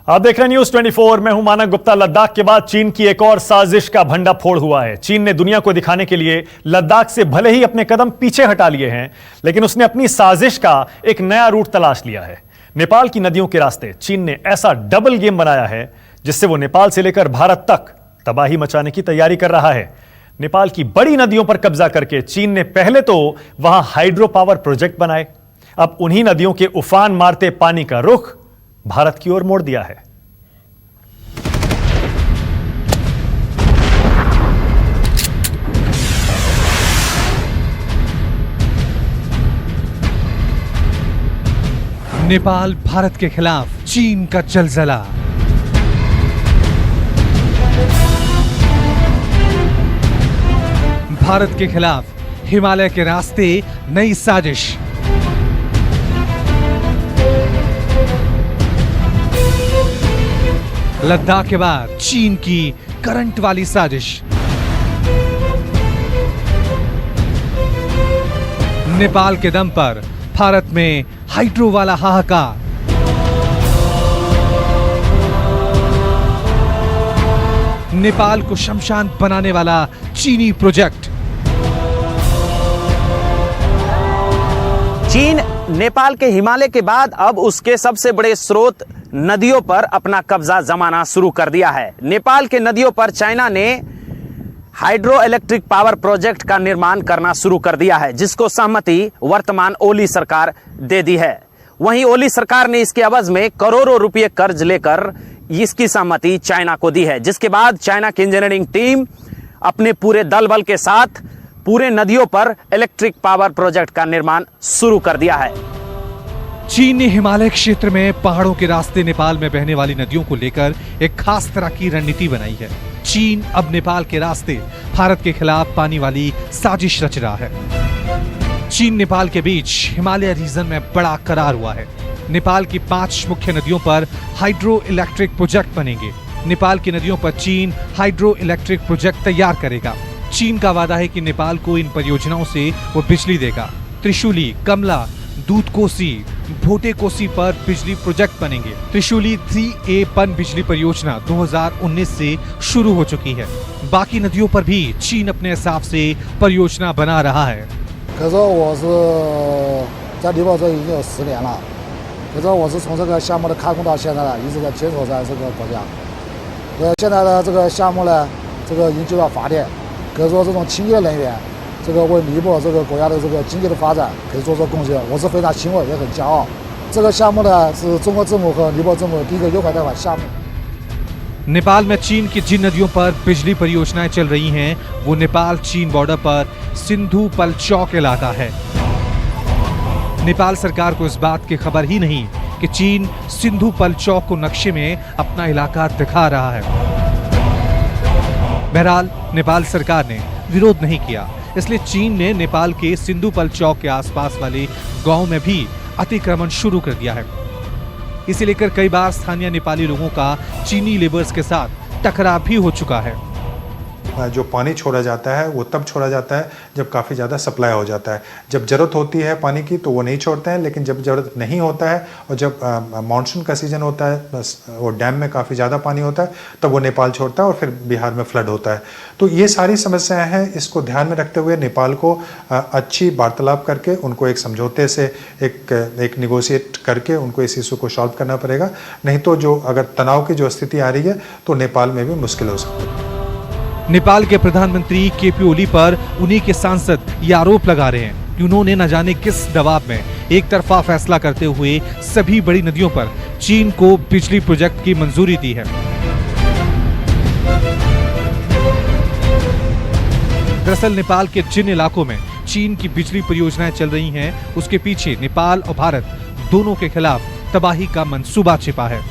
आप देख रहे हैं न्यूज 24। मैं हूं मानक गुप्ता। लद्दाख के बाद चीन की एक और साजिश का भंडाफोड़ हुआ है। चीन ने दुनिया को दिखाने के लिए लद्दाख से भले ही अपने कदम पीछे हटा लिए हैं, लेकिन उसने अपनी साजिश का एक नया रूट तलाश लिया है। नेपाल की नदियों के रास्ते चीन ने ऐसा डबल गेम बनाया है जिससे वो नेपाल से लेकर भारत तक तबाही मचाने की तैयारी कर रहा है। नेपाल की बड़ी नदियों पर कब्जा करके चीन ने पहले तो वहां हाइड्रो पावर प्रोजेक्ट बनाए, अब उन्हीं नदियों के उफान मारते पानी का रुख भारत की ओर मोड़ दिया है। नेपाल भारत के खिलाफ चीन का जलजला। भारत के खिलाफ हिमालय के रास्ते नई साजिश। लद्दाख के बाद चीन की करंट वाली साजिश। नेपाल के दम पर भारत में हाइड्रो वाला हाहाकार। नेपाल को शमशान बनाने वाला चीनी प्रोजेक्ट। चीन नेपाल के हिमालय के बाद अब उसके सबसे बड़े स्रोत नदियों पर अपना कब्जा जमाना शुरू कर दिया है। नेपाल के नदियों पर चाइना ने हाइड्रो इलेक्ट्रिक पावर प्रोजेक्ट का निर्माण करना शुरू कर दिया है, जिसको सहमति वर्तमान ओली सरकार दे दी है। वहीं ओली सरकार ने इसके एवज में करोड़ों रुपए कर्ज लेकर इसकी सहमति चाइना को दी है, जिसके बाद चाइना की इंजीनियरिंग टीम अपने पूरे दल बल के साथ पूरे नदियों पर इलेक्ट्रिक पावर प्रोजेक्ट का निर्माण शुरू कर दिया है। चीन ने हिमालय क्षेत्र में पहाड़ों के रास्ते नेपाल में बहने वाली नदियों को लेकर एक खास तरह की रणनीति बनाई है। चीन अब नेपाल के रास्ते भारत के खिलाफ पानी वाली साजिश रच रहा है। चीन नेपाल के बीच हिमालय रीजन में बड़ा करार हुआ है। नेपाल की 5 मुख्य नदियों पर हाइड्रो इलेक्ट्रिक प्रोजेक्ट बनेंगे। नेपाल की नदियों पर चीन हाइड्रो इलेक्ट्रिक प्रोजेक्ट तैयार करेगा। चीन का वादा है कि नेपाल को इन परियोजनाओं से वो बिजली देगा। त्रिशूली, कमला, दूध कोसी, भोटे कोसी पर बिजली प्रोजेक्ट बनेंगे। त्रिशूली 3A पन बिजली परियोजना 2019 से शुरू हो चुकी है। बाकी नदियों पर भी चीन अपने हिसाब से परियोजना बना रहा है। 可是我是在尼泊尔已经有10年了，可是我是从这个项目的开工到现在呢，一直在坚守在这个国家。现在的这个项目呢，这个已经就要发电，可以说这种清洁能源，这个为尼泊尔这个国家的这个经济的发展可以做出贡献，我是非常欣慰也很骄傲。这个项目呢是中国政府和尼泊尔政府的第一个优惠贷款项目。 नेपाल में चीन की जिन नदियों पर बिजली परियोजनाएं चल रही हैं, वो नेपाल चीन बॉर्डर पर सिंधु पलचौक इलाका है। नेपाल सरकार को इस बात की खबर ही नहीं कि चीन सिंधु पलचौक को नक्शे में अपना इलाका दिखा रहा है। बहरहाल नेपाल सरकार ने विरोध नहीं किया, इसलिए चीन ने नेपाल के सिंधु पलचौक के आसपास वाले गांव में भी अतिक्रमण शुरू कर दिया है। इसे लेकर कई बार स्थानीय नेपाली लोगों का चीनी लेबर्स के साथ टकराव भी हो चुका है। जो पानी छोड़ा जाता है वो तब छोड़ा जाता है जब काफ़ी ज़्यादा सप्लाई हो जाता है। जब ज़रूरत होती है पानी की तो वो नहीं छोड़ते हैं, लेकिन जब ज़रूरत नहीं होता है और जब मानसून का सीज़न होता है, बस वो डैम में काफ़ी ज़्यादा पानी होता है, तब वो नेपाल छोड़ता है और फिर बिहार में फ्लड होता है। तो ये सारी समस्याएं हैं, इसको ध्यान में रखते हुए नेपाल को अच्छी वार्तालाप करके उनको एक समझौते से एक निगोशिएट करके उनको इस इशू को सॉल्व करना पड़ेगा। नहीं तो जो अगर तनाव की जो स्थिति आ रही है तो नेपाल में भी मुश्किल हो सकती है। नेपाल के प्रधानमंत्री केपी ओली पर उन्हीं के सांसद ये आरोप लगा रहे हैं कि उन्होंने न जाने किस दबाव में एक तरफा फैसला करते हुए सभी बड़ी नदियों पर चीन को बिजली प्रोजेक्ट की मंजूरी दी है। दरअसल नेपाल के जिन इलाकों में चीन की बिजली परियोजनाएं चल रही हैं, उसके पीछे नेपाल और भारत दोनों के खिलाफ तबाही का मंसूबा छिपा है।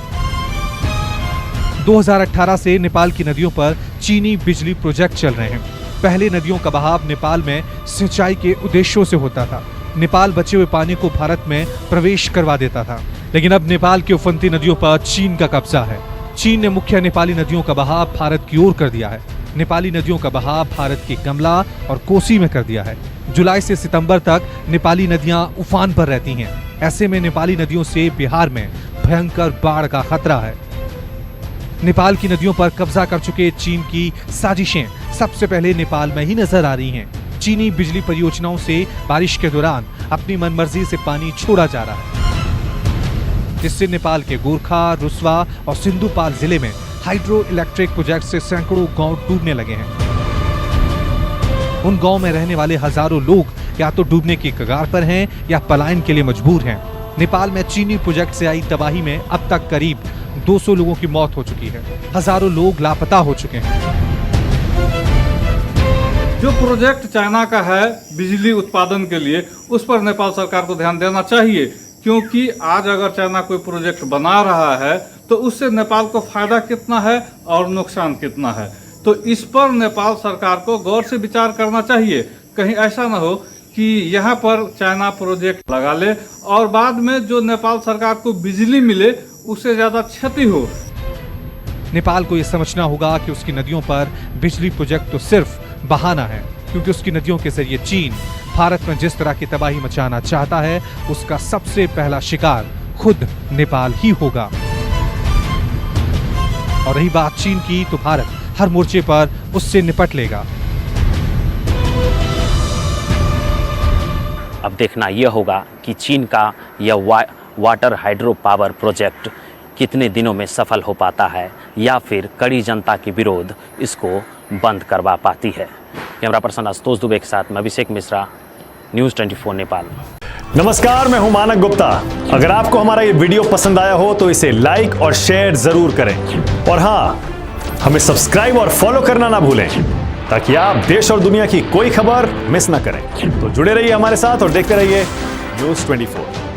2018 से नेपाल की नदियों पर चीनी बिजली प्रोजेक्ट चल रहे हैं। पहले नदियों का बहाव नेपाल में सिंचाई के उद्देश्यों से होता था। नेपाल बचे हुए पानी को भारत में प्रवेश करवा देता था, लेकिन अब नेपाल की उफनती नदियों पर चीन का कब्जा है। चीन ने मुख्य नेपाली नदियों का बहाव भारत की ओर कर दिया है। नेपाली नदियों का बहाव भारत की कमला और कोसी में कर दिया है। जुलाई से सितंबर तक नेपाली नदियां उफान पर रहती हैं। ऐसे में नेपाली नदियों से बिहार में भयंकर बाढ़ का खतरा है। नेपाल की नदियों पर कब्जा कर चुके चीन की साजिशें सबसे पहले नेपाल में ही नजर आ रही हैं। चीनी बिजली परियोजनाओं से बारिश के दौरान अपनी मनमर्जी से पानी छोड़ा जा रहा है, जिससे नेपाल के गोरखा, रुसवा और सिंधुपाल जिले में हाइड्रो इलेक्ट्रिक प्रोजेक्ट से सैकड़ों गांव डूबने लगे हैं। उन गांव में रहने वाले हजारों लोग या तो डूबने की कगार पर हैं या पलायन के लिए मजबूर हैं। नेपाल में चीनी प्रोजेक्ट से आई तबाही में अब तक करीब 200 लोगों की मौत हो चुकी है, हजारों लोग लापता हो चुके हैं। जो प्रोजेक्ट चाइना का है बिजली उत्पादन के लिए, उस पर नेपाल सरकार को ध्यान देना चाहिए, क्योंकि आज अगर चाइना कोई प्रोजेक्ट बना रहा है तो उससे नेपाल को फायदा कितना है और नुकसान कितना है। तो इस पर नेपाल सरकार को गौर से विचार करना चाहिए। कहीं ऐसा ना हो कि यहाँ पर चाइना प्रोजेक्ट लगा ले और बाद में जो नेपाल सरकार को बिजली मिले उससे ज्यादा क्षति हो। नेपाल को यह समझना होगा कि उसकी नदियों पर बिजली प्रोजेक्ट तो सिर्फ बहाना है, क्योंकि उसकी नदियों के जरिए चीन भारत में जिस तरह की तबाही मचाना चाहता है, उसका सबसे पहला शिकार खुद नेपाल ही होगा। और रही बात चीन की, तो भारत हर मोर्चे पर उससे निपट लेगा। अब देखना यह होगा कि चीन का यह वाटर हाइड्रो पावर प्रोजेक्ट कितने दिनों में सफल हो पाता है या फिर कड़ी जनता के विरोध इसको बंद करवा पाती है। कैमरा पर्सन आशुतोष दुबे के साथ मैं अभिषेक मिश्रा, न्यूज़ 24 नेपाल। नमस्कार, मैं हूं मानक गुप्ता। अगर आपको हमारा ये वीडियो पसंद आया हो तो इसे लाइक और शेयर जरूर करें, और हाँ, हमें सब्सक्राइब और फॉलो करना ना भूलें, ताकि आप देश और दुनिया की कोई खबर मिस ना करें। तो जुड़े रहिए हमारे साथ और देखते रहिए न्यूज़ 24।